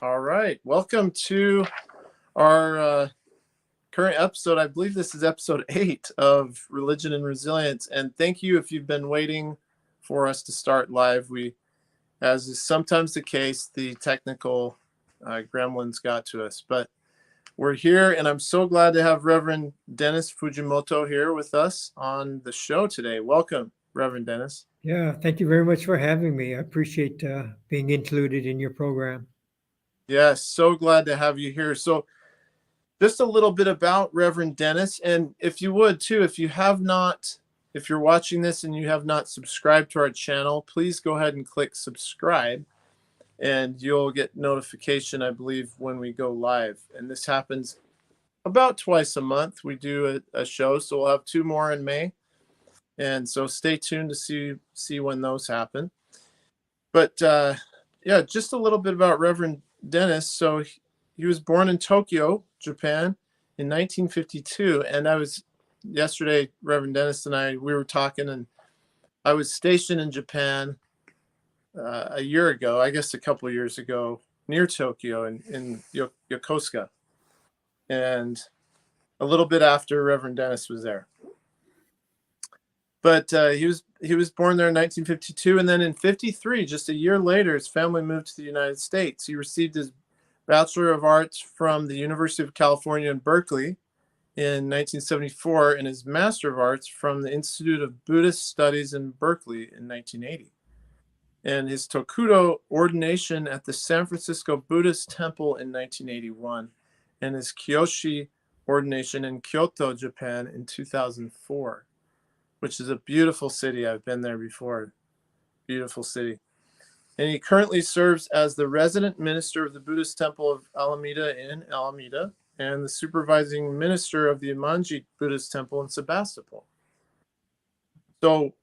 All right. Welcome to our current episode. I believe this is episode 8 of Religion and Resilience. And thank you if you've been waiting for us to start live. As is sometimes the case, the technical gremlins got to us. But we're here, and I'm so glad to have Reverend Dennis Fujimoto here with us on the show today. Welcome, Reverend Dennis. Yeah, thank you very much for having me. I appreciate being included in your program. Yes, so glad to have you here. So just a little bit about Reverend Dennis. And if you would too, if you're watching this and you have not subscribed to our channel, please go ahead and click subscribe and you'll get notification, I believe, when we go live. And this happens about twice a month. We do a show, so we'll have 2 more in May. And so stay tuned to see when those happen. But yeah, just a little bit about Reverend Dennis. So he was born in Tokyo, Japan in 1952. And yesterday, Reverend Dennis and we were talking, and I was stationed in Japan a year ago, I guess a couple of years ago, near Tokyo in Yokosuka. And a little bit after Reverend Dennis was there. But he was born there in 1952, and then in 53, just a year later, his family moved to the United States. He received his Bachelor of Arts from the University of California in Berkeley in 1974, and his Master of Arts from the Institute of Buddhist Studies in Berkeley in 1980. And his Tokudo ordination at the San Francisco Buddhist Temple in 1981, and his Kyoshi ordination in Kyoto, Japan in 2004. Which is a beautiful city. I've been there before. Beautiful city. And he currently serves as the resident minister of the Buddhist Temple of Alameda in Alameda and the supervising minister of the Imanji Buddhist Temple in Sebastopol. So,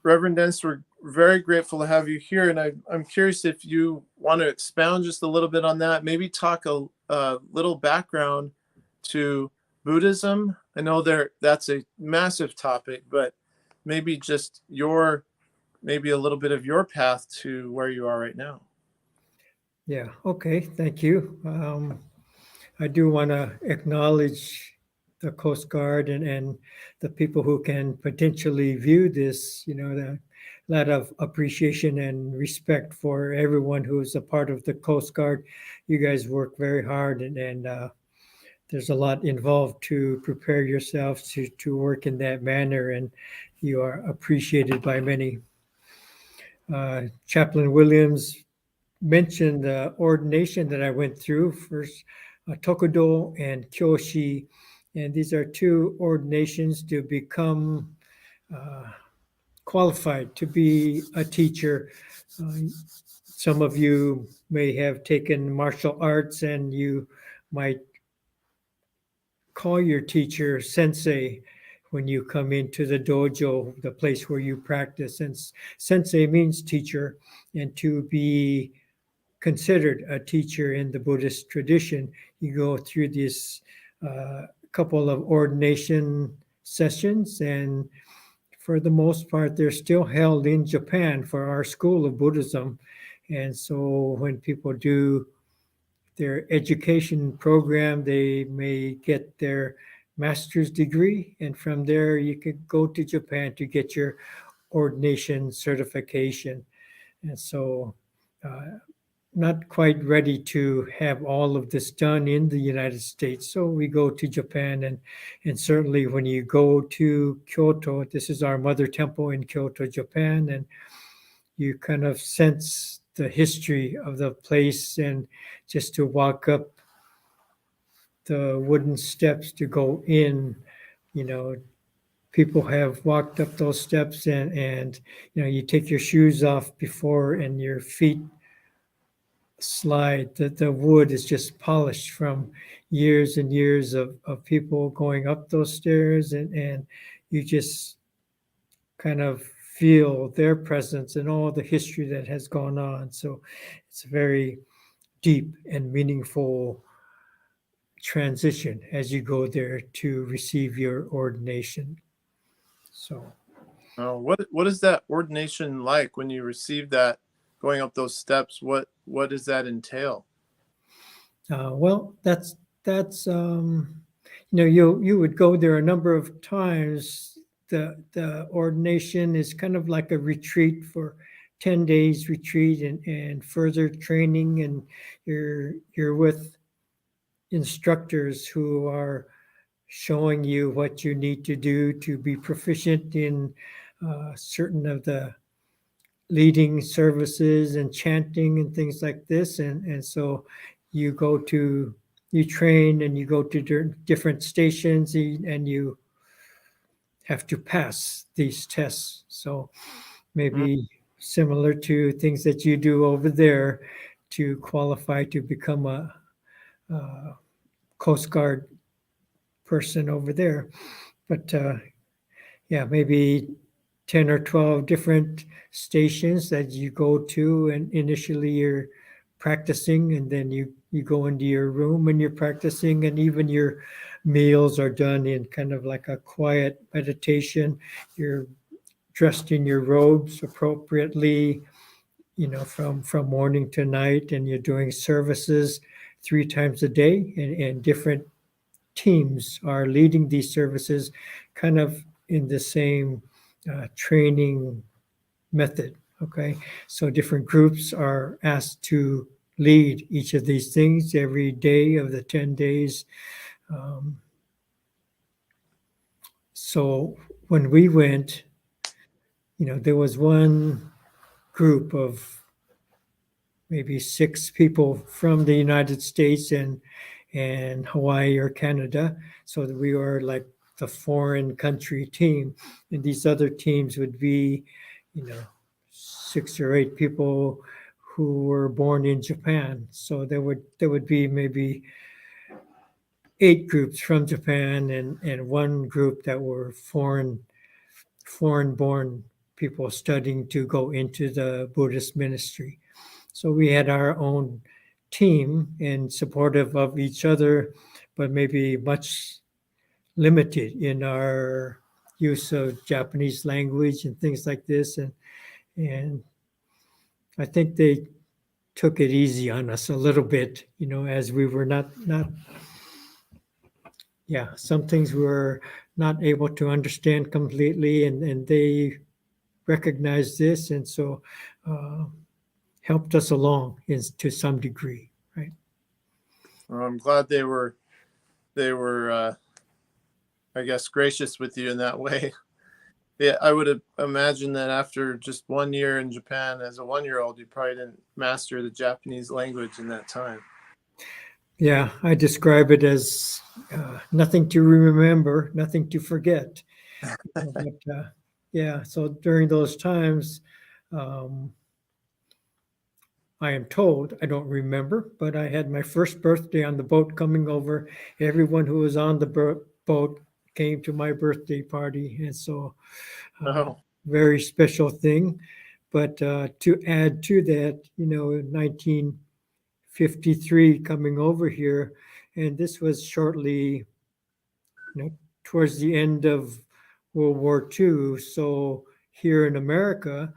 Reverend Dennis, we're very grateful to have you here. And I'm curious if you want to expound just a little bit on that, maybe talk a little background to Buddhism. I know that's a massive topic, but maybe just maybe a little bit of your path to where you are right now. Yeah, okay, thank you. I do want to acknowledge the Coast Guard and the people who can potentially view this, a lot of appreciation and respect for everyone who's a part of the Coast Guard. You guys work very hard and there's a lot involved to prepare yourselves to work in that manner, and you are appreciated by many. Chaplain Williams mentioned the ordination that I went through first, Tokudo and Kyoshi, and these are 2 ordinations to become qualified to be a teacher. Some of you may have taken martial arts and you might call your teacher sensei when you come into the dojo, the place where you practice. And sensei means teacher, and to be considered a teacher in the Buddhist tradition, you go through this couple of ordination sessions, and for the most part, they're still held in Japan for our school of Buddhism. And so when people do their education program, they may get their master's degree, and from there you could go to Japan to get your ordination certification. And so not quite ready to have all of this done in the United States. So we go to Japan, and certainly when you go to Kyoto, this is our mother temple in Kyoto, Japan, and you kind of sense the history of the place, and just to walk up the wooden steps to go in, people have walked up those steps, and you take your shoes off before and your feet slide. The wood is just polished from years and years of people going up those stairs, and you just kind of feel their presence and all the history that has gone on. So it's a very deep and meaningful transition as you go there to receive your ordination. So, What is that ordination like when you receive that, going up those steps? What does that entail? Well, that's you would go there a number of times. The ordination is kind of like a retreat for 10 days retreat and further training, and you're with instructors who are showing you what you need to do to be proficient in certain of the leading services and chanting and things like this. And so you go to, you train and you go to different stations and you have to pass these tests. So Mm. maybe similar to things that you do over there to qualify to become a Coast Guard person over there. But yeah, maybe 10 or 12 different stations that you go to, and initially you're practicing, and then you go into your room and you're practicing, and even your meals are done in kind of like a quiet meditation. You're dressed in your robes appropriately, from morning to night, and you're doing services 3 times a day, and different teams are leading these services kind of in the same training method. Okay. So different groups are asked to lead each of these things every day of the 10 days. Um, so when we went, there was one group of maybe 6 people from the United States and Hawaii or Canada. So that we were like the foreign country team, and these other teams would be, 6 or 8 people who were born in Japan. So there would be maybe 8 groups from Japan and one group that were foreign born people studying to go into the Buddhist ministry. So we had our own team and supportive of each other, but maybe much limited in our use of Japanese language and things like this. And I think they took it easy on us a little bit, as we were not yeah, some things we were not able to understand completely, and they recognized this, and so uh, helped us along to some degree, right? Well, I'm glad they were I guess gracious with you in that way. Yeah, I would have imagined that after just 1 year in Japan as a 1 year old, you probably didn't master the Japanese language in that time. Yeah, I describe it as nothing to remember, nothing to forget. But yeah, so during those times, um, I am told, I don't remember, but I had my first birthday on the boat coming over. Everyone who was on the boat came to my birthday party. And so, Oh, very special thing. But to add to that, in 1953 coming over here, and this was shortly, you know, towards the end of World War II. So here in America,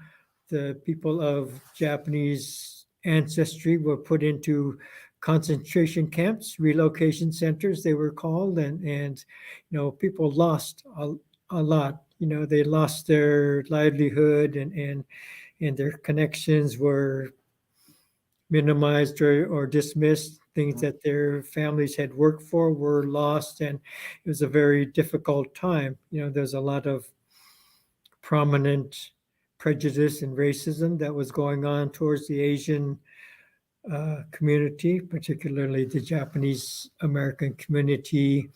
the people of Japanese ancestry were put into concentration camps, relocation centers, they were called, and people lost a lot. They lost their livelihood, and their connections were minimized or dismissed. Things that their families had worked for were lost, and it was a very difficult time. There's a lot of prominent prejudice and racism that was going on towards the Asian community, particularly the Japanese American community.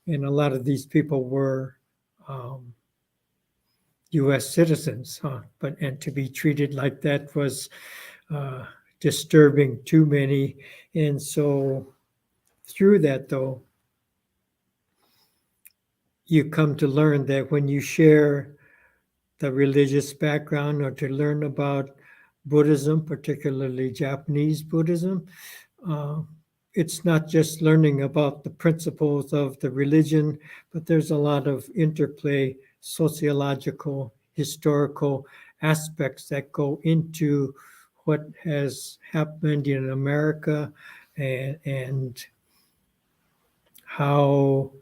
And a lot of these people were um, U.S. citizens, huh? And to be treated like that was uh, disturbing to many. And so through that, though, you come to learn that when you share the religious background or to learn about Buddhism, particularly Japanese Buddhism, uh, it's not just learning about the principles of the religion, but there's a lot of interplay, sociological, historical aspects that go into what has happened in America and how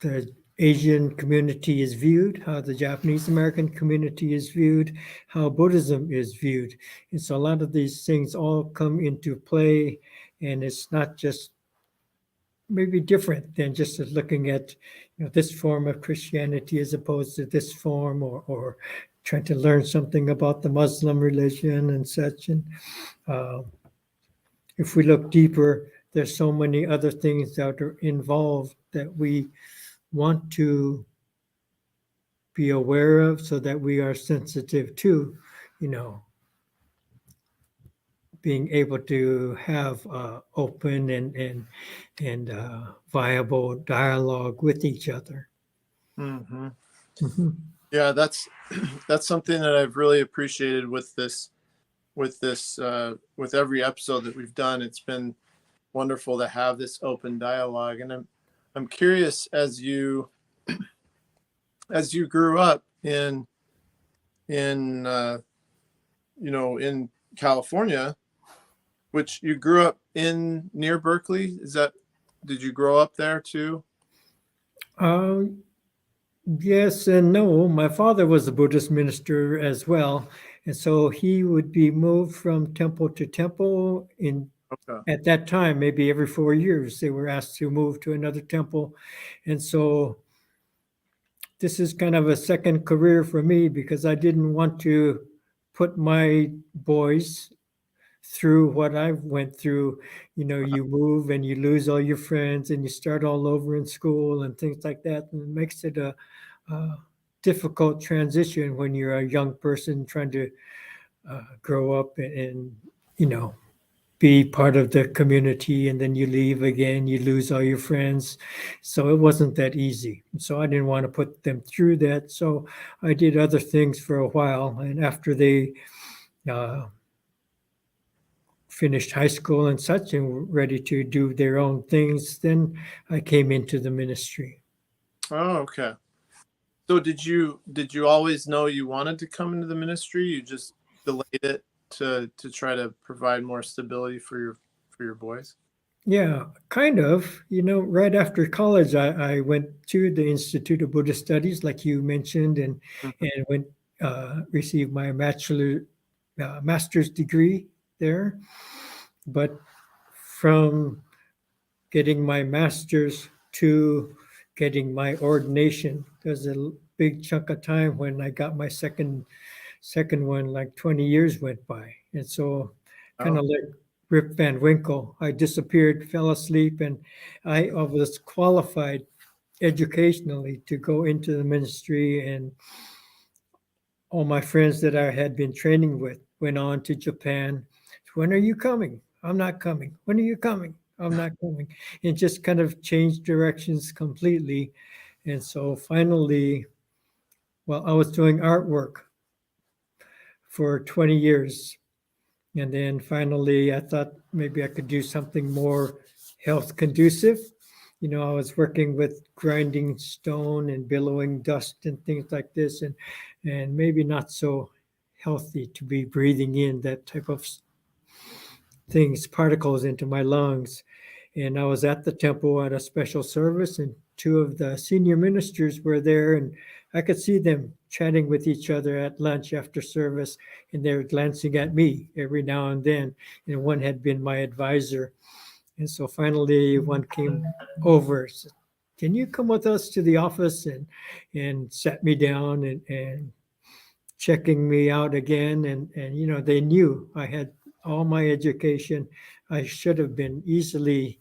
the Asian community is viewed, how the Japanese American community is viewed, how Buddhism is viewed. And so a lot of these things all come into play, and it's not just maybe different than just looking at this form of Christianity as opposed to this form, or trying to learn something about the Muslim religion and such. And uh, if we look deeper, there's so many other things that are involved that we want to be aware of so that we are sensitive to, you know, being able to have open and viable dialogue with each other. Mm-hmm. Mm-hmm. Yeah, that's that's something that I've really appreciated with every episode that we've done. It's been wonderful to have this open dialogue, and I'm curious, as you grew up in in California, which you grew up in near Berkeley. Did you grow up there too? Yes and no. My father was a Buddhist minister as well, and so he would be moved from temple to temple. In Okay. At that time, maybe every 4 years, they were asked to move to another temple, and so this is kind of a second career for me because I didn't want to put my boys through what I went through. You move and you lose all your friends and you start all over in school and things like that, and it makes it a difficult transition when you're a young person trying to grow up and be part of the community, and then you leave again, you lose all your friends. So it wasn't that easy. So I didn't want to put them through that. So I did other things for a while. And after they uh, finished high school and such and were ready to do their own things, then I came into the ministry. Oh, okay. So did you always know you wanted to come into the ministry? You just delayed it to try to provide more stability for your boys? Yeah, kind of. Right after college, I went to the Institute of Buddhist Studies, like you mentioned, and Mhm. and went received my master's degree there. But from getting my master's to getting my ordination, there's a big chunk of time when I got my second one, like 20 years went by. And so, kind Oh, of like Rip Van Winkle, I disappeared, fell asleep, and I was qualified educationally to go into the ministry. And all my friends that I had been training with went on to Japan. When are you coming? I'm not coming. When are you coming? I'm not coming. It just kind of changed directions completely. And so finally, well, I was doing artwork for 20 years. And then finally, I thought maybe I could do something more health conducive. I was working with grinding stone and billowing dust and things like this, and maybe not so healthy to be breathing in that type of things, particles into my lungs. And I was at the temple at a special service, and two of the senior ministers were there, and I could see them chatting with each other at lunch after service, and they were glancing at me every now and then. And one had been my advisor. And so finally, one came over, said, "Can you come with us to the office?" And sat me down and checking me out again. And they knew I had all my education. I should have been easily,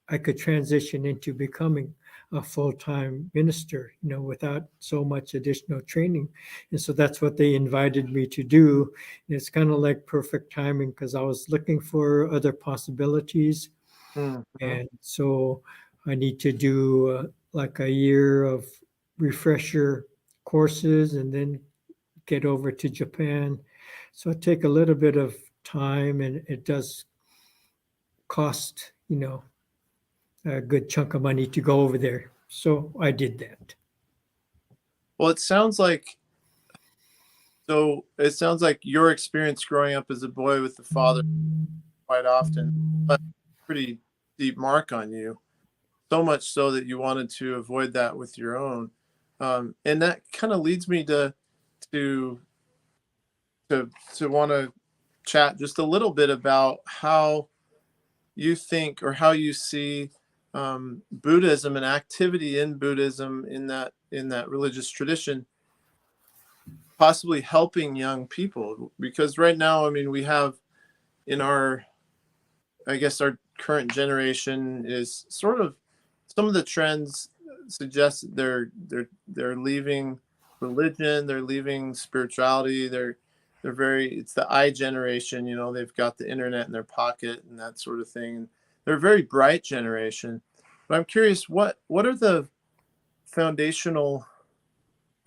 I could transition into becoming a full-time minister, without so much additional training. And so that's what they invited me to do. And it's kind of like perfect timing because I was looking for other possibilities. mhm. And so I need to do like a year of refresher courses and then get over to Japan. So it take a little bit of time, and it does cost, a good chunk of money to go over there. So I did that. Well, it sounds like your experience growing up as a boy with the father quite often, left a pretty deep mark on you. So much so that you wanted to avoid that with your own. And that kind of leads me to to want to chat just a little bit about how you think or how you see Buddhism and activity in Buddhism in that religious tradition possibly helping young people. Because right now, I mean, we have in our, I guess our current generation is sort of, some of the trends suggest that they're leaving religion, they're leaving spirituality, they're very, it's the I generation, you know, they've got the internet in their pocket and that sort of thing. They're a very bright generation. But I'm curious, what are the foundational,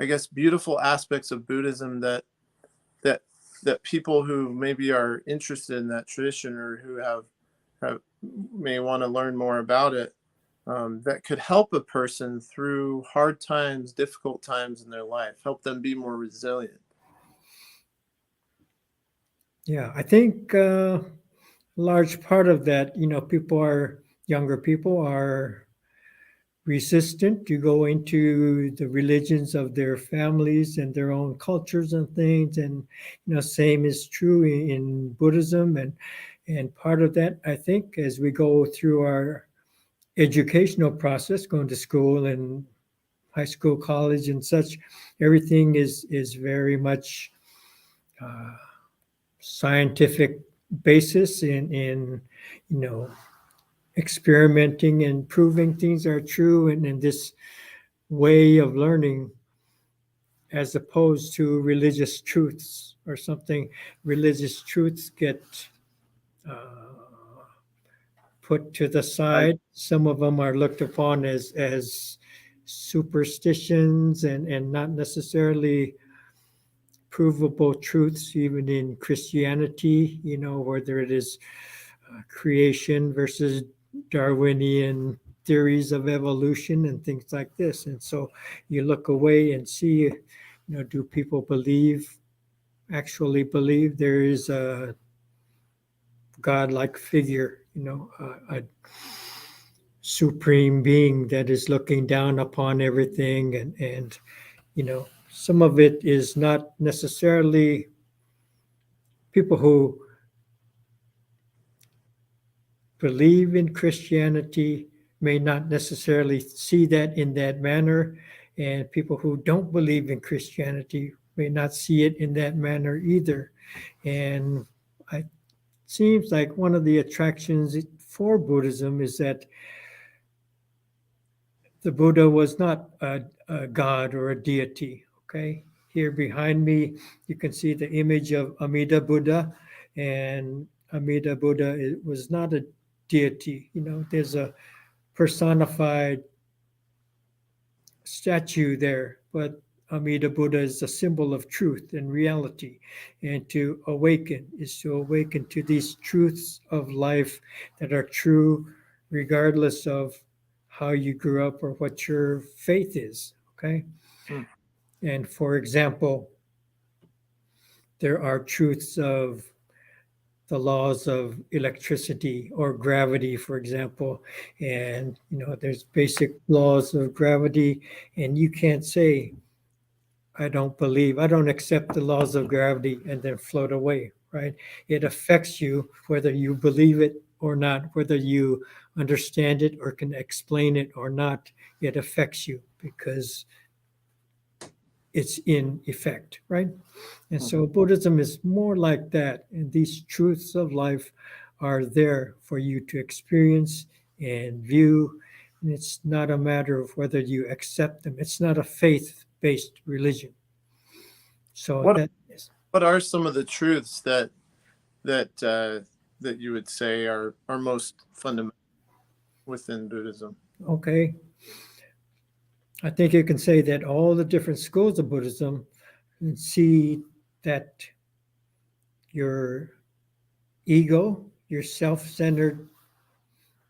I guess, beautiful aspects of Buddhism that that people who maybe are interested in that tradition or who have may want to learn more about it, that could help a person through hard times, difficult times in their life, help them be more resilient. Yeah, I think a large part of that, younger people are resistant to go into the religions of their families and their own cultures and things. And, same is true in Buddhism. And part of that, I think, as we go through our educational process, going to school and high school, college, and such, everything is very much uh, scientific basis in experimenting and proving things are true, and in this way of learning, as opposed to religious truths or something. Religious truths get put to the I, side. Some of them are looked upon as superstitions and not necessarily provable truths, even in Christianity, whether it is creation versus Darwinian theories of evolution and things like this. And so you look away and see, do people actually believe there is a godlike figure, a supreme being that is looking down upon everything, and some of it is not necessarily people who believe in Christianity may not necessarily see that in that manner, and people who don't believe in Christianity may not see it in that manner either. And it seems like one of the attractions for Buddhism is that the Buddha was not a god or a deity. Okay, here behind me, you can see the image of Amida Buddha, and Amida Buddha was not a deity. There's a personified statue there, but Amida Buddha is a symbol of truth and reality. And to awaken is to awaken to these truths of life that are true regardless of how you grew up or what your faith is. Okay. hmm, And for example, there are truths of the laws of electricity or gravity, for example. And, there's basic laws of gravity, and you can't say, I don't accept the laws of gravity and then float away, right? It affects you whether you believe it or not, whether you understand it or can explain it or not. It affects you because it's in effect, right? And hmm. so Buddhism is more like that. And these truths of life are there for you to experience and view. And it's not a matter of whether you accept them. It's not a faith-based religion. So what that is what are some of the truths that you would say are most fundamental within Buddhism? okay. I think you can say that all the different schools of Buddhism see that your ego, your self-centered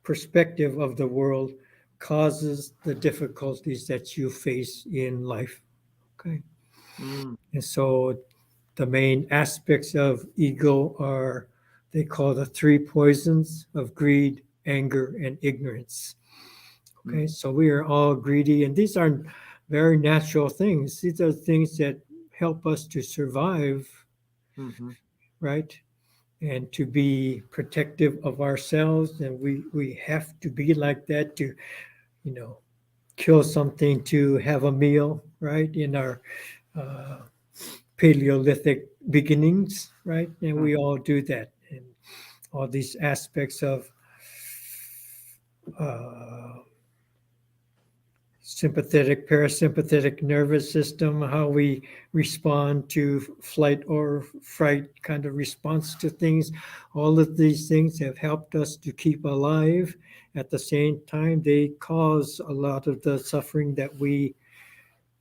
perspective of the world causes the difficulties that you face in life. Okay. Mm, And so the main aspects of ego are they call the three poisons of greed, anger, and ignorance. Okay, so we are all greedy, and these are very natural things. These are things that help us to survive, Mm-hmm. right? And to be protective of ourselves. And we have to be like that to, you know, kill something to have a meal, right? In our uh, Paleolithic beginnings, right? And we all do that. And all these aspects of uh, sympathetic, parasympathetic nervous system, how we respond to flight or fright kind of response to things. All of these things have helped us to keep alive. At the same time, they cause a lot of the suffering that we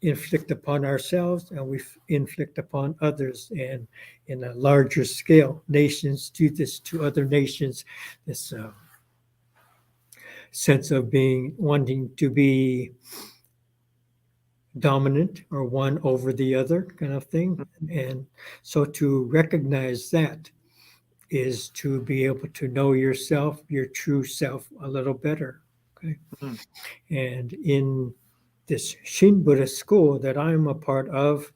inflict upon ourselves and we inflict upon others. And in a larger scale, nations do this to other nations. This sense of being wanting to be dominant or one over the other kind of thing. And so to recognize that is to be able to know yourself, your true self, a little better. Okay. Mm-hmm. And in this Shin Buddhist school that I'm a part of,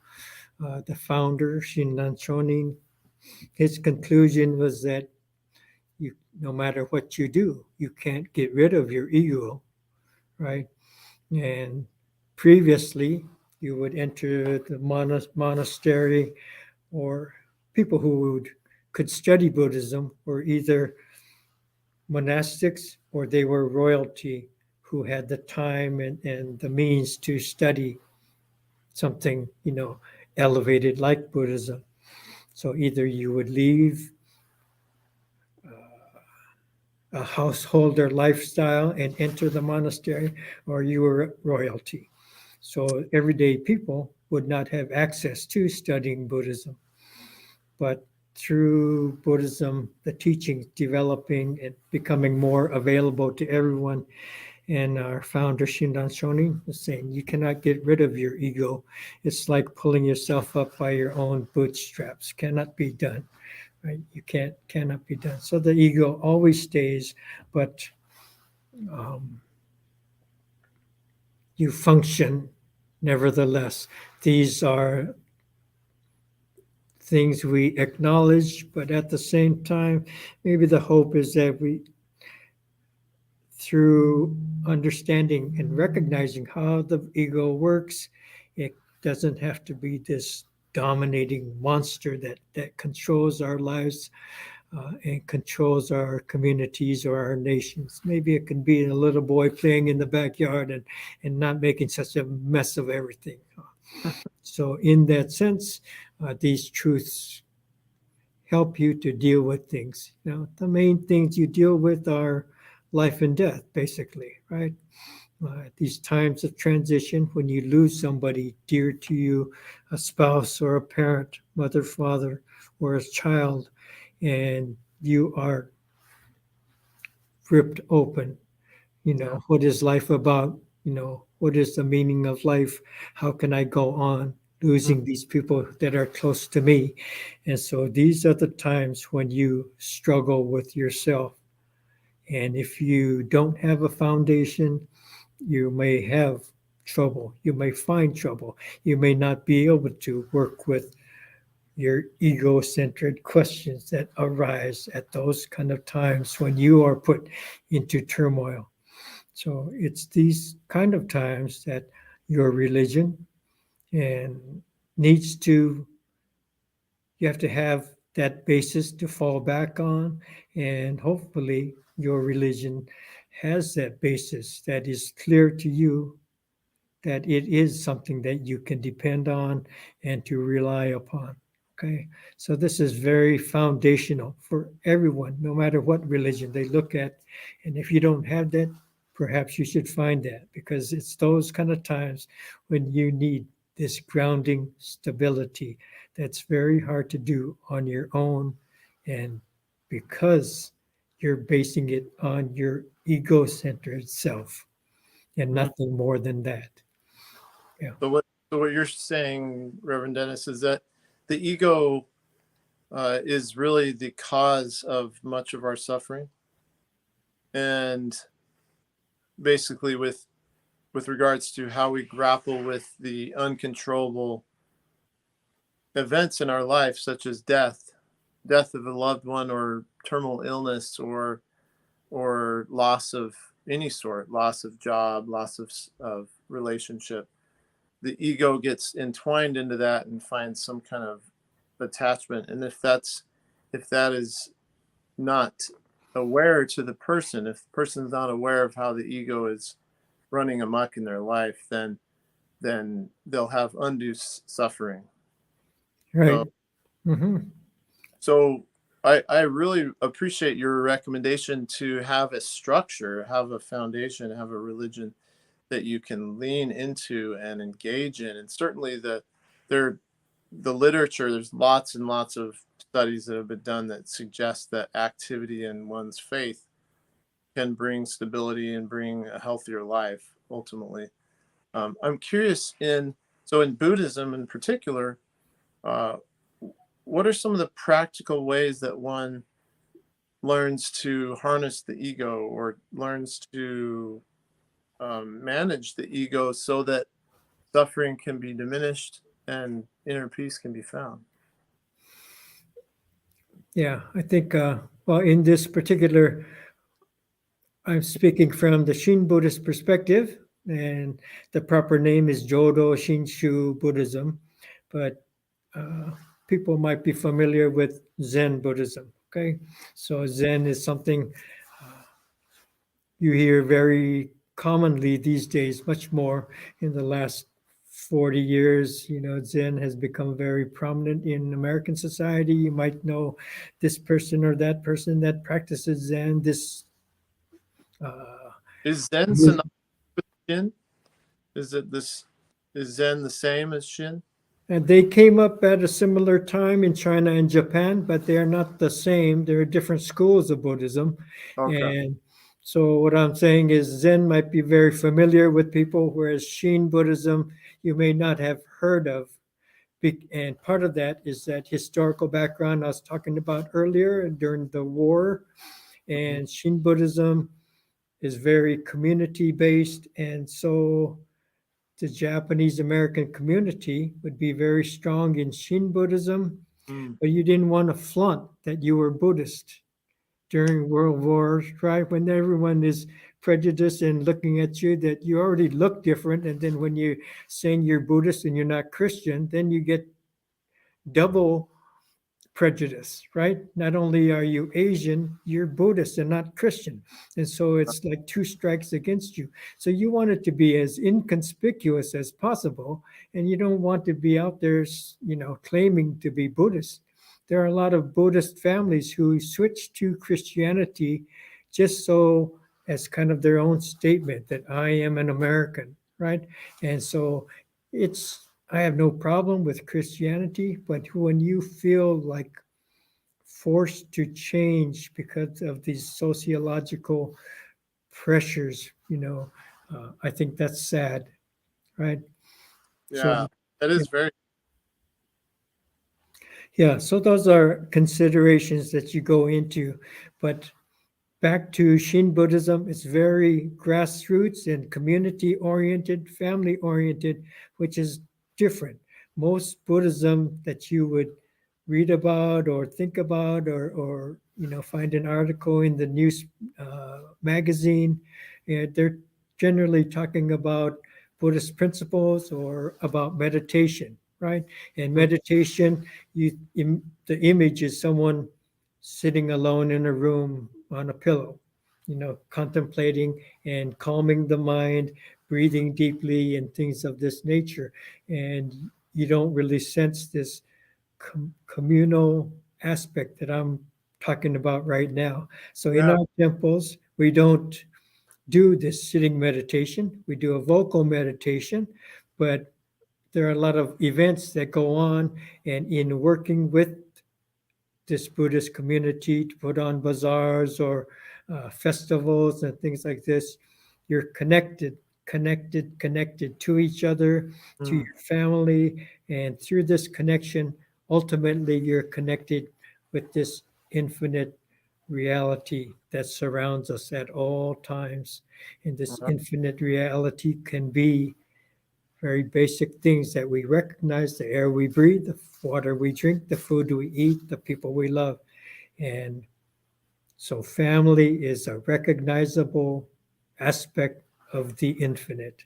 the founder, Shinran Shonin, his conclusion was that you, no matter what you do, you can't get rid of your ego, right? And previously, you would enter the monastery, or people who could study Buddhism were either monastics or they were royalty who had the time and the means to study something, you know, elevated like Buddhism. So either you would leave a householder lifestyle and enter the monastery, or you were royalty. So everyday people would not have access to studying Buddhism. But through Buddhism, the teachings developing and becoming more available to everyone, and our founder Shinran Shonin was saying, you cannot get rid of your ego. It's like pulling yourself up by your own bootstraps. Cannot be done. Right? You cannot be done. So the ego always stays, but um, you function nevertheless. These are things we acknowledge, but at the same time, maybe the hope is that we, through understanding and recognizing how the ego works, it doesn't have to be this dominating monster that controls our lives and controls our communities or our nations. Maybe it can be a little boy playing in the backyard and not making such a mess of everything. So, in that sense, these truths help you to deal with things. Now, the main things you deal with are life and death, basically, right? These times of transition, when you lose somebody dear to you, a spouse or a parent, mother, father, or a child, and you are ripped open. You Yeah. know, what is life about? You know, what is the meaning of life? How can I go on losing these people that are close to me? And so these are the times when you struggle with yourself. And if you don't have a foundation, you may have trouble. You may find trouble. You may not be able to work with your ego-centered questions that arise at those kind of times when you are put into turmoil. So it's these kind of times that your religion and needs to, you have to have that basis to fall back on, and hopefully your religion has that basis that is clear to you, that it is something that you can depend on and to rely upon. Okay, so this is very foundational for everyone, no matter what religion they look at. And if you don't have that, perhaps you should find that, because it's those kind of times when you need this grounding stability that's very hard to do on your own. And because you're basing it on your ego centered self and Mm-hmm. nothing more than that. Yeah. So what you're saying, Reverend Dennis, is that the ego is really the cause of much of our suffering. And basically, with regards to how we grapple with the uncontrollable events in our life, such as death of a loved one, or terminal illness, or loss of any sort, loss of job, loss of relationship, the ego gets entwined into that and finds some kind of attachment. And if that is not aware to the person, if the person's not aware of how the ego is running amok in their life, then they'll have undue suffering. Right. So Hmm. so I really appreciate your recommendation to have a structure, have a foundation, have a religion that you can lean into and engage in. And certainly there the literature, there's lots and lots of studies that have been done that suggest that activity in one's faith can bring stability and bring a healthier life ultimately. I'm curious, in Buddhism in particular, uh, what are some of the practical ways that one learns to harness the ego, or learns to manage the ego, so that suffering can be diminished and inner peace can be found? Yeah, I think, well, in this particular, I'm speaking from the Shin Buddhist perspective, and the proper name is Jodo Shinshu Buddhism, but uh, people might be familiar with Zen Buddhism. Okay, so Zen is something you hear very commonly these days, much more in the last 40 years. Zen has become very prominent in American society. You might know this person or that person that practices Zen. This uh, Is Zen synonymous with Shin? Is it this? Is Zen the same as Shin? and they came up at a similar time in China and Japan, but they are not the same. There are different schools of Buddhism. Okay. And so, what I'm saying is, Zen might be very familiar with people, whereas Shin Buddhism you may not have heard of. And part of that is that historical background I was talking about earlier during the war. Mhm. And Shin Buddhism is very community based. And so the Japanese American community would be very strong in Shin Buddhism, Mm. but you didn't want to flaunt that you were Buddhist during World Wars, right? When everyone is prejudiced and looking at you, that you already look different. And then when you're saying you're Buddhist and you're not Christian, then you get double prejudice, right? Not only are you Asian, you're Buddhist and not Christian. And so it's like two strikes against you. So you want it to be as inconspicuous as possible. And you don't want to be out there, claiming to be Buddhist. There are a lot of Buddhist families who switch to Christianity just so as kind of their own statement that I am an American, right? And so I have no problem with Christianity, but when you feel like forced to change because of these sociological pressures, I think that's sad, right? So, Yeah, that yeah, is very. yeah. So those are considerations that you go into, but back to Shin Buddhism, it's very grassroots and community oriented, family oriented, which is different. Most Buddhism that you would read about or think about, or find an article in the news magazine, they're generally talking about Buddhist principles or about meditation, right? And Mm. meditation, the image is someone sitting alone in a room on a pillow, contemplating and calming the mind, breathing deeply, and things of this nature. And you don't really sense this communal aspect that I'm talking about right now. So in Yeah. our temples, we don't do this sitting meditation. We do a vocal meditation, but there are a lot of events that go on, and in working with this Buddhist community to put on bazaars or festivals and things like this, you're connected to each other, to Mm. your family, and through this connection, ultimately you're connected with this infinite reality that surrounds us at all times. And this Uh-huh. infinite reality can be very basic things that we recognize: the air we breathe, the water we drink, the food we eat, the people we love. And so family is a recognizable aspect of the infinite.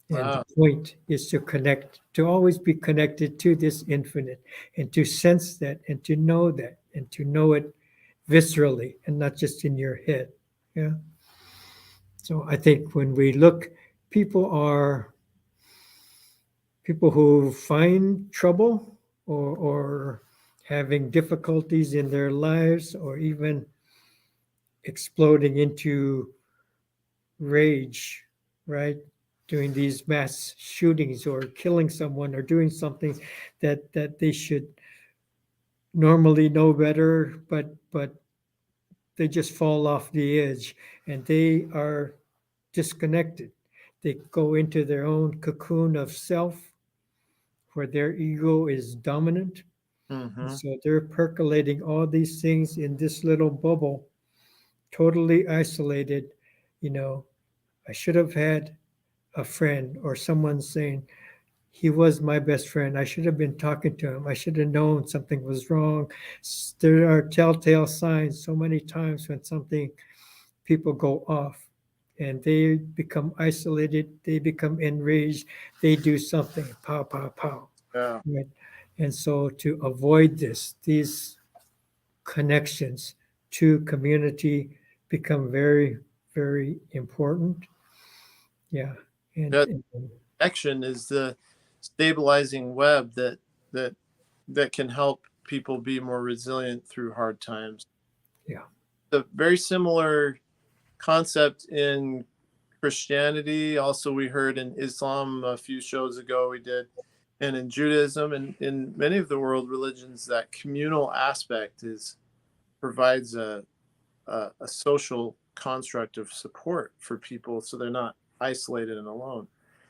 And the Wow. point is to connect, to always be connected to this infinite, and to sense that, and to know that, and to know it viscerally and not just in your head. Yeah. So I think when we look, people are people who find trouble, or having difficulties in their lives, or even exploding into rage, right? Doing these mass shootings or killing someone or doing something that they should normally know better, but they just fall off the edge and they are disconnected. They go into their own cocoon of self where their ego is dominant. And Mm-hmm. so they're percolating all these things in this little bubble, totally isolated. You know, I should have had a friend, or someone saying, he was my best friend. I should have been talking to him. I should have known something was wrong. There are telltale signs so many times when something, people go off and they become isolated, they become enraged, they do something, pow, pow, pow. Yeah. Right? And so to avoid this, these connections to community become very, very important. Yeah. And, That and action is the stabilizing web that that can help people be more resilient through hard times. yeah. A very similar concept in Christianity. Also, we heard in Islam a few shows ago we did, and in Judaism and in many of the world religions, that communal aspect is provides a social construct of support for people, so they're not isolated and alone.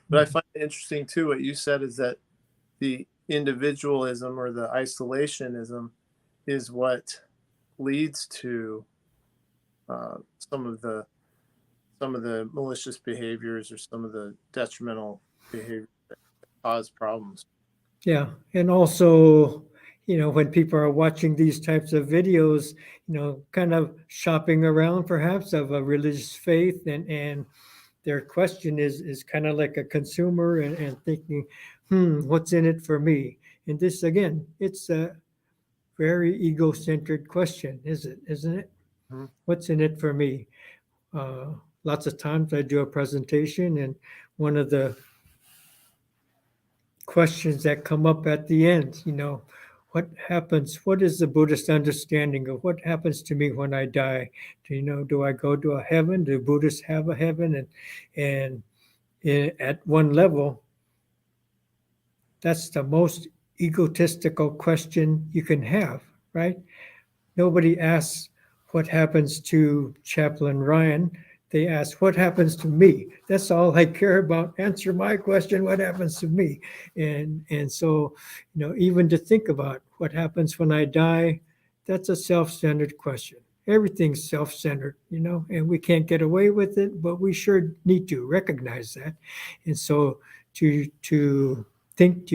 But I Mhm. find it interesting too. What you said is that the individualism or the isolationism is what leads to uh, some of the some of the malicious behaviors or some of the detrimental behaviors that cause problems. Yeah, and also, when people are watching these types of videos, kind of shopping around perhaps of a religious faith, and their question is kind of like a consumer, and thinking, what's in it for me? And this again, it's a very ego-centered question, isn't it? Mhm. What's in it for me? Uh, Lots of times I do a presentation, and one of the questions that come up at the end, what happens, what is the Buddhist understanding of what happens to me when I die? Do I go to a heaven? Do Buddhists have a heaven? And at one level, that's the most egotistical question you can have, right? Nobody asks what happens to Chaplain Ryan. They ask what happens to me. That's all I care about. Answer my question. What happens to me? And so, even to think about what happens when I die, that's a self-centered question. Everything's self-centered, and we can't get away with it, but we sure need to recognize that. And so, to think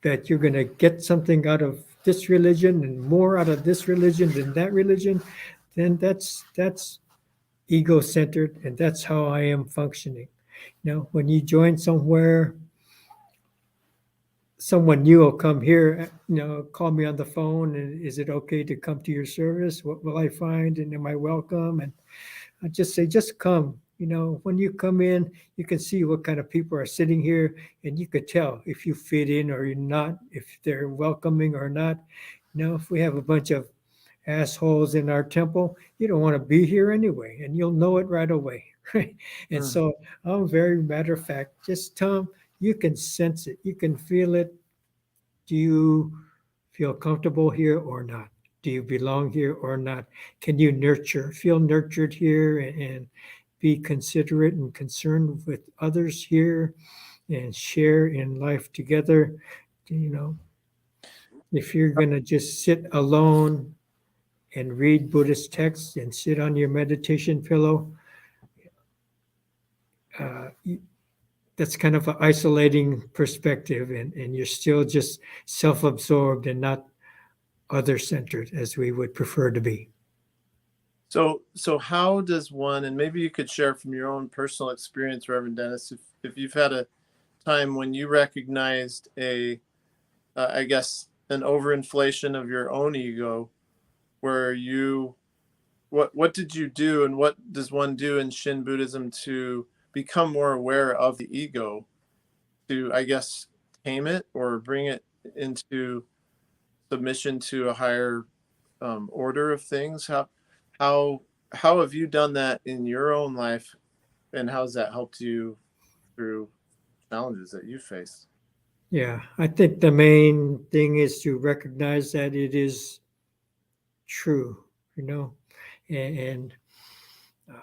that you're going to get something out of this religion and more out of this religion than that religion, then that's ego-centered, and that's how I am functioning. When you join somewhere, someone new will come here, call me on the phone, and is it okay to come to your service? What will I find? And am I welcome? And I just say, just come. When you come in, you can see what kind of people are sitting here, and you could tell if you fit in or you're not, if they're welcoming or not. If we have a bunch of assholes in our temple, you don't want to be here anyway, and you'll know it right away. Right? And Mm. so I'm very matter of fact, just Tom, you can sense it, you can feel it. Do you feel comfortable here or not? Do you belong here or not? Can you feel nurtured here, and be considerate and concerned with others here and share in life together? You know, If you're going to just sit alone and read Buddhist texts and sit on your meditation pillow, uh, that's kind of an isolating perspective, and you're still just self-absorbed and not other-centered as we would prefer to be. So how does one, and maybe you could share from your own personal experience, Reverend Dennis, if you've had a time when you recognized I guess, an overinflation of your own ego, where what did you do, and what does one do in Shin Buddhism to become more aware of the ego, to, I guess, tame it or bring it into submission to a higher order of things? How how have you done that in your own life, and how's that helped you through challenges that you face? Yeah, I think the main thing is to recognize that it is true, and uh,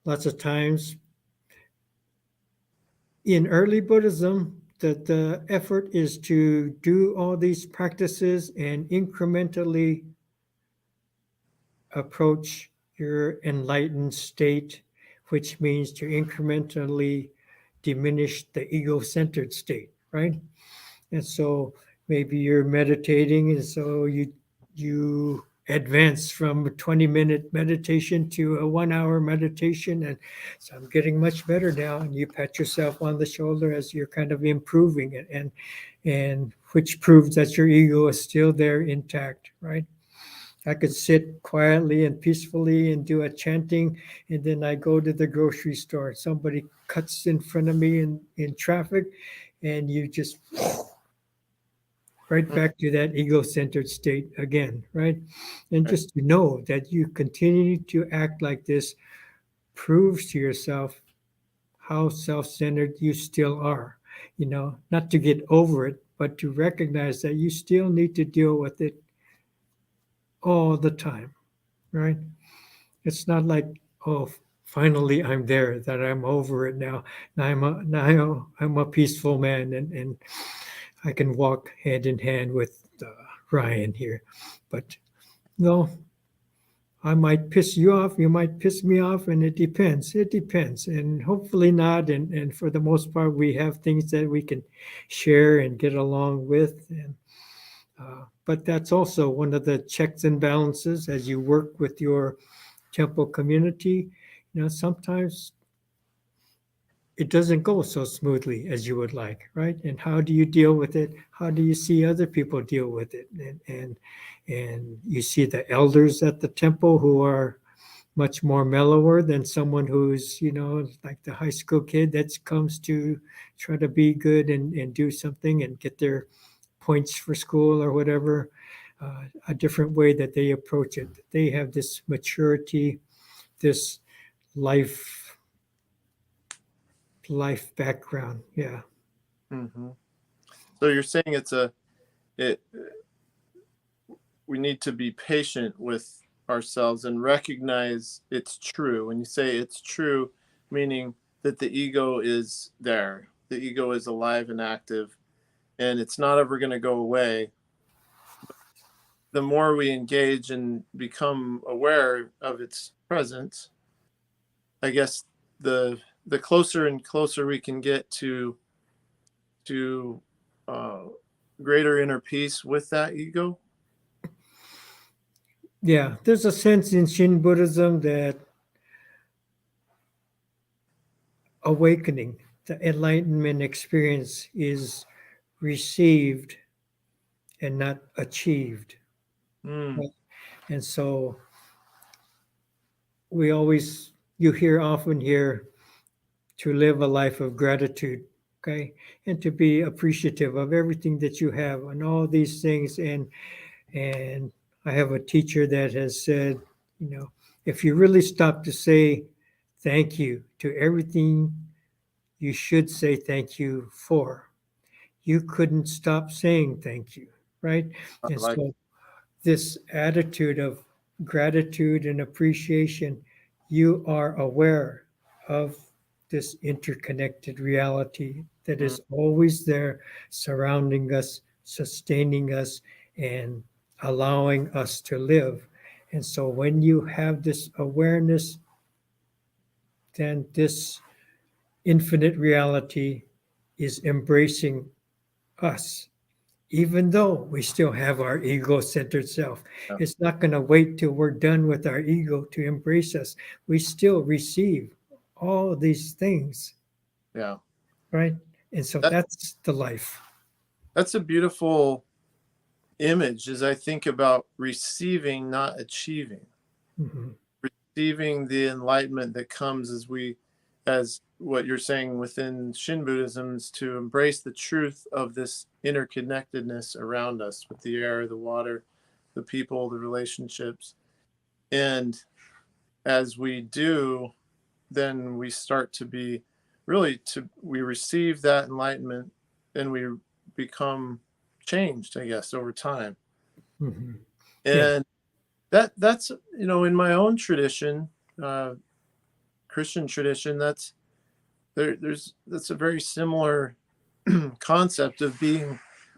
lots of times in early Buddhism, the effort is to do all these practices and incrementally approach your enlightened state, which means to incrementally diminish the ego centered state, right? And so maybe you're meditating, and so you advance from a 20-minute meditation to a 1 hour meditation, and so I'm getting much better now. And you pat yourself on the shoulder as you're kind of improving it, and which proves that your ego is still there intact, right? I could sit quietly and peacefully and do a chanting, and then I go to the grocery store. Somebody cuts in front of me in traffic, and you just right back to that ego-centered state again, right? And Right. just to know that you continue to act like this proves to yourself how self-centered you still are. Not to get over it, but to recognize that you still need to deal with it all the time, right? It's not like, oh, finally I'm there, that I'm over it now. Now I'm a peaceful man, and I can walk hand in hand with Ryan here. But no, I might piss you off, you might piss me off, and it depends. It depends, and hopefully not. And for the most part, we have things that we can share and get along with. But that's also one of the checks and balances as you work with your temple community. Sometimes it doesn't go so smoothly as you would like, right? And how do you deal with it? How do you see other people deal with it? And you see the elders at the temple who are much more mellower than someone who's, like the high school kid that comes to try to be good and do something and get their points for school or whatever. A different way that they approach it. They have this maturity, this life background. Yeah. Hmm. So you're saying it we need to be patient with ourselves and recognize it's true. When you say it's true, meaning that the ego is there, the ego is alive and active, and it's not ever going to go away. The more we engage and become aware of its presence, I guess the closer and closer we can get to uh, greater inner peace with that ego. Yeah. There's a sense in Shin Buddhism that awakening, the enlightenment experience is received and not achieved. Mm, Right? And so you often hear to live a life of gratitude, okay? And to be appreciative of everything that you have and all these things. And I have a teacher that has said, if you really stop to say thank you to everything you should say thank you for, you couldn't stop saying thank you, right? I And like. so this attitude of gratitude and appreciation, you are aware of this interconnected reality that Mm, is always there surrounding us, sustaining us and allowing us to live. And so when you have this awareness, then this infinite reality is embracing us, even though we still have our ego-centered self. Yeah. It's not going to wait till we're done with our ego to embrace us. We still receive all these things, Yeah. right? And so That that's the life. that's a beautiful image as I think about receiving, not achieving. Mhm. Receiving the enlightenment that comes as what you're saying within Shin Buddhism is to embrace the truth of this interconnectedness around us with the air, the water, the people, the relationships. And as we do, then we start to be we receive that enlightenment and we become changed, I guess, over time. Mhm. Yeah. And that's in my own tradition, uh, Christian tradition, that's a very similar concept of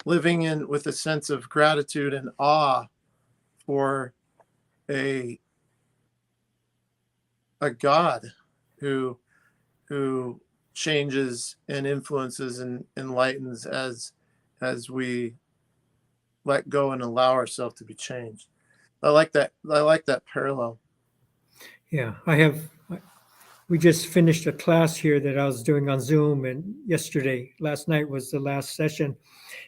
living in with a sense of gratitude and awe for a a God who who changes and influences and enlightens as we let go and allow ourselves to be changed. I like that parallel. Yeah. We just finished a class here that I was doing on Zoom, and last night was the last session.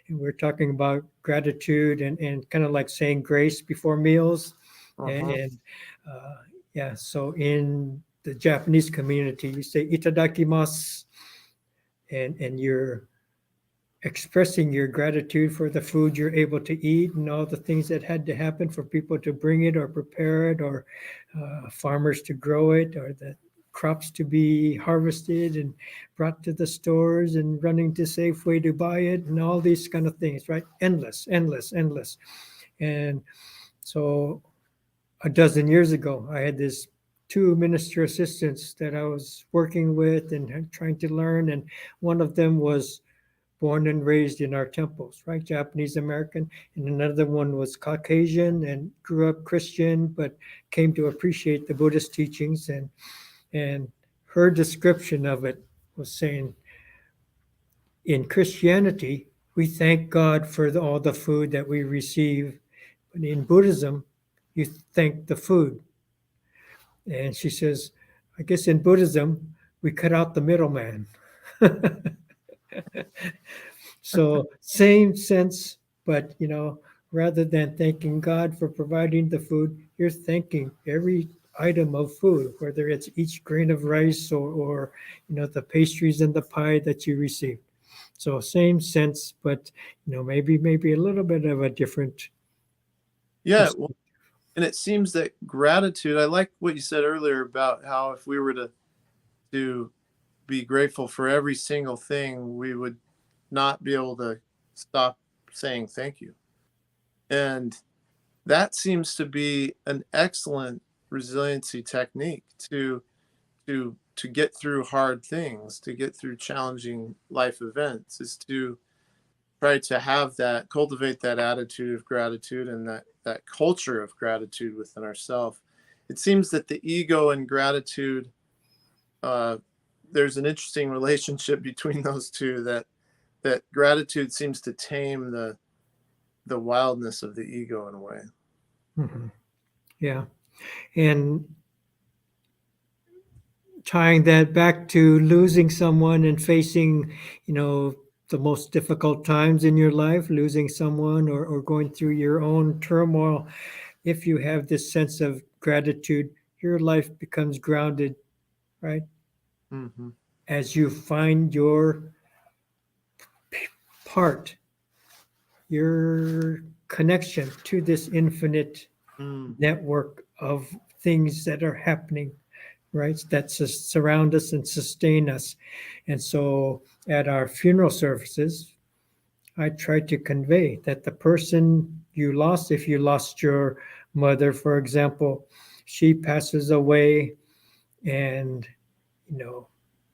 And we're talking about gratitude and kind of like saying grace before meals. And, Uh-huh. and yeah, so in the Japanese community, you say itadakimasu, and you're expressing your gratitude for the food you're able to eat and all the things that had to happen for people to bring it or prepare it or farmers to grow it or the crops to be harvested and brought to the stores and running to Safeway to buy it and all these kind of things, right? Endless, endless, endless. And so a dozen years ago, I had this two minister assistants that I was working with and trying to learn. And one of them was born and raised in our temples, right? Japanese American. And another one was Caucasian and grew up Christian, but came to appreciate the Buddhist teachings. And her description of it was saying, in Christianity, we thank God for all the food that we receive. But in Buddhism, you thank the food. And she says, I guess in Buddhism, we cut out the middleman. So same sense, but rather than thanking God for providing the food, you're thanking every item of food, whether it's each grain of rice or the pastries and the pie that you receive. So same sense, but maybe a little bit of a different Yeah, well, perspective. and it seems that gratitude, I like what you said earlier about how if we were to be grateful for every single thing, we would not be able to stop saying thank you. And that seems to be an excellent resiliency technique to get through hard things, to get through challenging life events, is to try to have that cultivate that attitude of gratitude and that culture of gratitude within ourselves. It seems that the ego and gratitude, uh, there's an interesting relationship between those two, that gratitude seems to tame the wildness of the ego in a way. Mhm. Yeah. And tying that back to losing someone and facing, the most difficult times in your life, losing someone or going through your own turmoil, if you have this sense of gratitude, your life becomes grounded, right? Mm-hmm. As you find your part, your connection to this infinite Mm. network of things that are happening, right? That surround us and sustain us. And so at our funeral services, I try to convey that the person you lost, if you lost your mother, for example, she passes away, and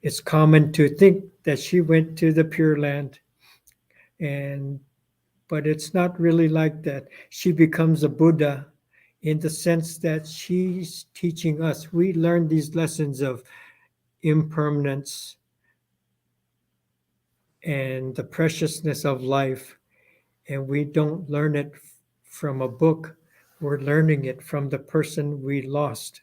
it's common to think that she went to the Pure Land, and but it's not really like that. She becomes a Buddha in the sense that she's teaching us. We learn these lessons of impermanence and the preciousness of life, and we don't learn it from a book. We're learning it from the person we lost,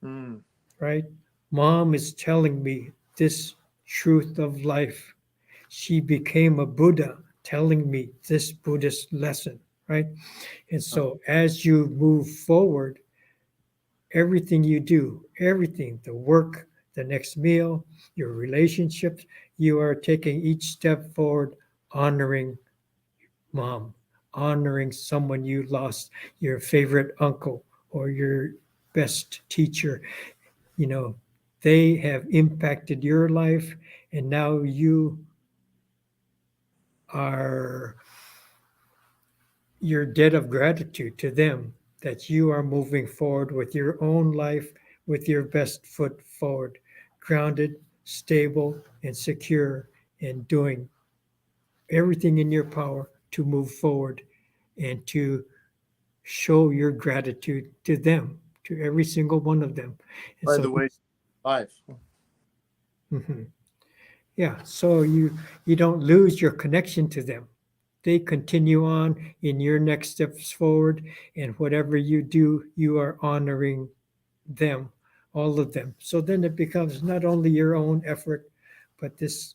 Mm. right? Mom is telling me this truth of life. She became a Buddha telling me this Buddhist lesson, right? And Oh, so as you move forward, everything you do, everything, the work, the next meal, your relationships, you are taking each step forward, honoring mom, honoring someone you lost, your favorite uncle or your best teacher. You know, they have impacted your life, and now you are your debt of gratitude to them that you are moving forward with your own life with your best foot forward, grounded, stable, and secure, and doing everything in your power to move forward and to show your gratitude to them, to every single one of them. And by so, the way, life. mhm. Yeah, so you don't lose your connection to them. They continue on in your next steps forward, and whatever you do, you are honoring them, all of them. So then it becomes not only your own effort, but this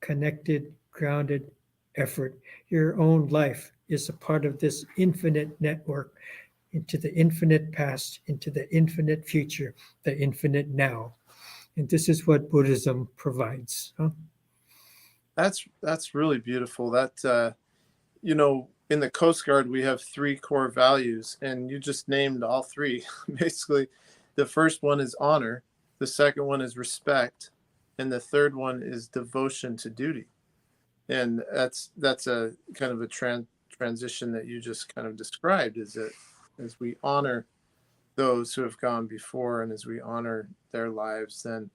connected, grounded effort. Your own life is a part of this infinite network into the infinite past, into the infinite future, the infinite now. And this is what Buddhism provides. Huh? That's really beautiful. That in the Coast Guard we have three core values, and you just named all three. Basically, the first one is honor, the second one is respect, and the third one is devotion to duty. And that's a kind of a transition that you just kind of described. Is that as we honor those who have gone before, and as we honor their lives, then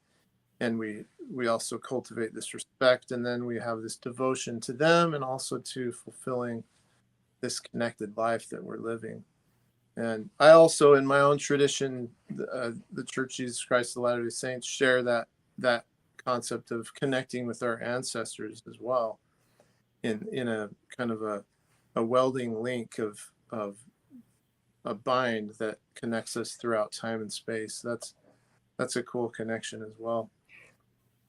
and we also cultivate this respect, and then we have this devotion to them, and also to fulfilling this connected life that we're living. And I also, in my own tradition, the Church of Jesus Christ of Latter-day Saints, share that concept of connecting with our ancestors as well, in a kind of a welding link of a bind that connects us throughout time and space. That's a cool connection as well.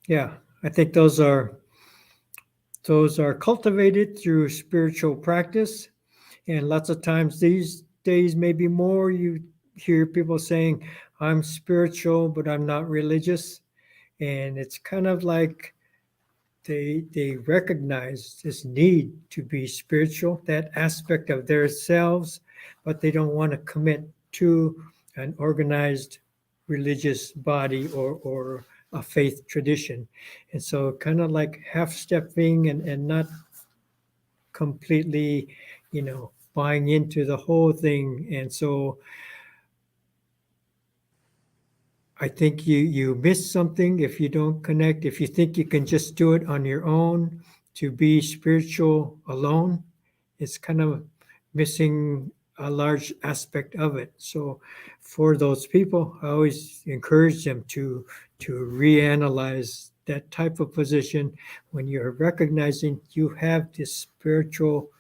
Yeah, I think those are cultivated through spiritual practice, and lots of times these days, maybe more, you hear people saying, "I'm spiritual, but I'm not religious," and it's kind of like they recognize this need to be spiritual, that aspect of their selves, but they don't want to commit to an organized religious body or a faith tradition. And so kind of like half stepping and not completely, buying into the whole thing. And so I think you miss something if you don't connect. If you think you can just do it on your own to be spiritual alone, it's kind of missing a large aspect of it. So for those people, I always encourage them to reanalyze that type of position when you're recognizing you have this spiritual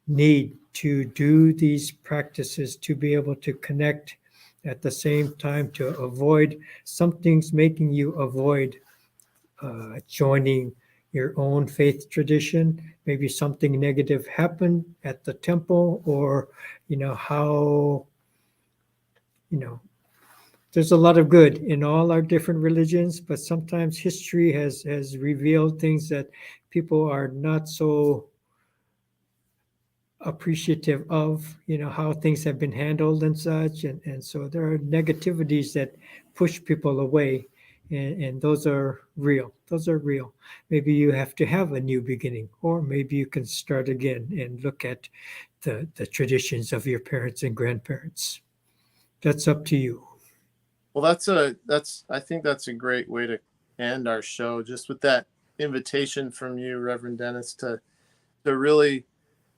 need to do these practices to be able to connect at the same time to avoid something's making you avoid joining your own faith tradition. Maybe something negative happened at the temple, or how you know there's a lot of good in all our different religions, but sometimes history has revealed things that people are not so appreciative of, how things have been handled and such. And so there are negativities that push people away. And those are real. Those are real. Maybe you have to have a new beginning, or maybe you can start again and look at the traditions of your parents and grandparents. That's up to you. Well, I think that's a great way to end our show, just with that invitation from you, Reverend Dennis, to really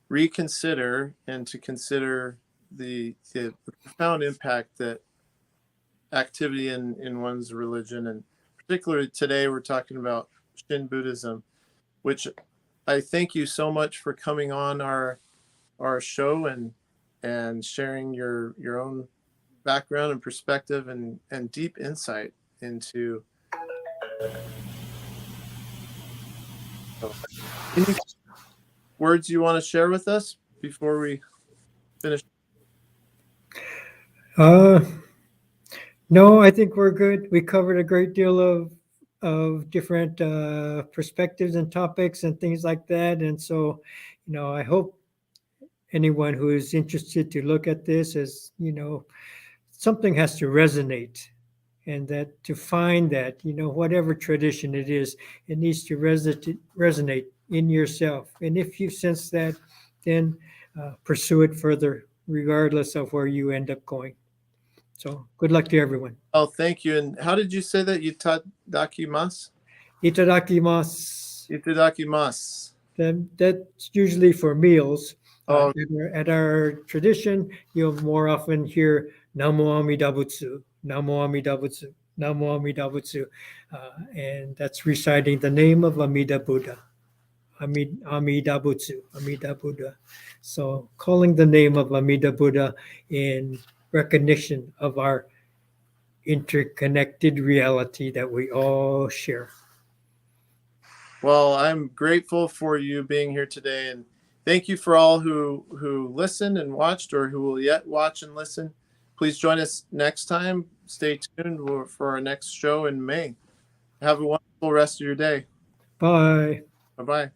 reconsider and to consider the profound impact that activity in one's religion, and particularly today we're talking about Shin Buddhism, which I thank you so much for coming on our show and sharing your own background and perspective and deep insight into any words you want to share with us before we finish. Uh, no, I think we're good. We covered a great deal of different perspectives and topics and things like that. And so, I hope anyone who is interested to look at this as, something has to resonate, and that to find that, whatever tradition it is, it needs to resonate in yourself. And if you sense that, then pursue it further, regardless of where you end up going. So good luck to everyone. Oh, thank you. And how did you say that? Itadakimasu? Itadakimasu. Itadakimasu. That's usually for meals. Oh, At our tradition, you'll more often hear Namo Amida Butsu, Namo Amida Butsu, Namo Amida Butsu. And that's reciting the name of Amida Buddha. Amida Butsu, Amida Buddha. So calling the name of Amida Buddha in recognition of our interconnected reality that we all share. well, I'm grateful for you being here today, and thank you for all who listened and watched, or who will yet watch and listen. Please join us next time. Stay tuned for our next show in May. Have a wonderful rest of your day. Bye. Bye-bye.